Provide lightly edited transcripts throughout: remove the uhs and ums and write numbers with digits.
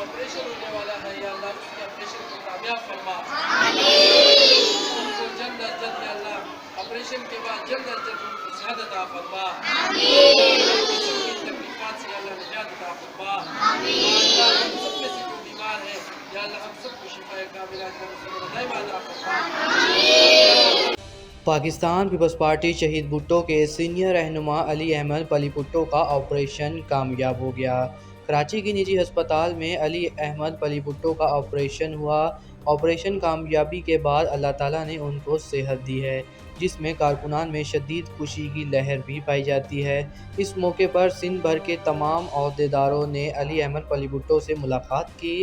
Operation ہونے والا ہے یا اللہ اس کے آپریشن کو کامیاب فرما، ان کو جلد از جلد یا اللہ آپریشن کے بعد جلد از جلد ان کو صحت عطا فرما، تکلیفات سے یا اللہ نجات عطا فرما، اللہ ہم سب میں سے جو بیمار ہے یا اللہ ہم سب کو شفا کاملہ دائمہ عطا فرما۔ پاکستان پیپلز پارٹی شہید بھٹو کے سینئر رہنما علی احمد پلی بھٹو کا آپریشن کامیاب ہو گیا۔ کراچی کی نجی ہسپتال میں علی احمد پلی بھٹو کا آپریشن ہوا۔ آپریشن کامیابی کے بعد اللہ تعالیٰ نے ان کو صحت دی ہے، جس میں کارکنان میں شدید خوشی کی لہر بھی پائی جاتی ہے۔ اس موقع پر سندھ بھر کے تمام عہدیداروں نے علی احمد پلی بھٹو سے ملاقات کی،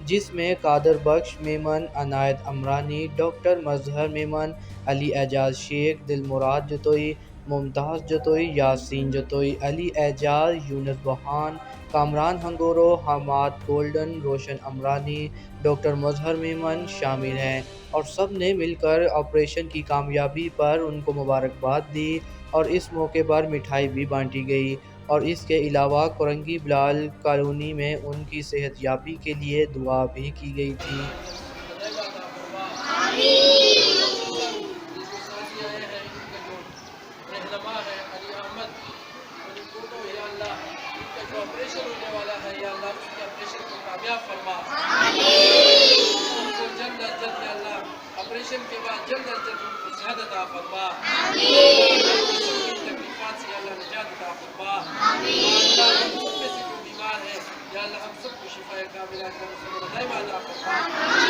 جس میں قادر بخش میمن، عنایت عمرانی، ڈاکٹر مظہر میمن، علی اعجاز شیخ، دلمراد جتوئی، ممتاز جتوئی، یاسین جتوئی، علی اعجاز، یونس بوہان، کامران ہنگورو، حماد گولڈن، روشن عمرانی، ڈاکٹر مظہر میمن شامل ہیں، اور سب نے مل کر آپریشن کی کامیابی پر ان کو مبارکباد دی، اور اس موقع پر مٹھائی بھی بانٹی گئی، اور اس کے علاوہ کورنگی بلال کالونی میں ان کی صحت یابی کے لیے دعا بھی کی گئی تھی۔ رہنما ہے علی احمد پلی بھٹو یا اللہ ان کا جو آپریشن ہونے والا ہے یا اللہ اس کے آپریشن کو کامیاب فرما، ان کو جلد از جلد یا اللہ آپریشن کے بعد جلد از جلد ان کو صحت عطا فرما، تکلیفات سے یا اللہ نجات عطا فرما، اللہ ہم سب میں سے جو بیمار ہے یا اللہ ہم سب کو شفا کاملہ دائمہ عطا فرما۔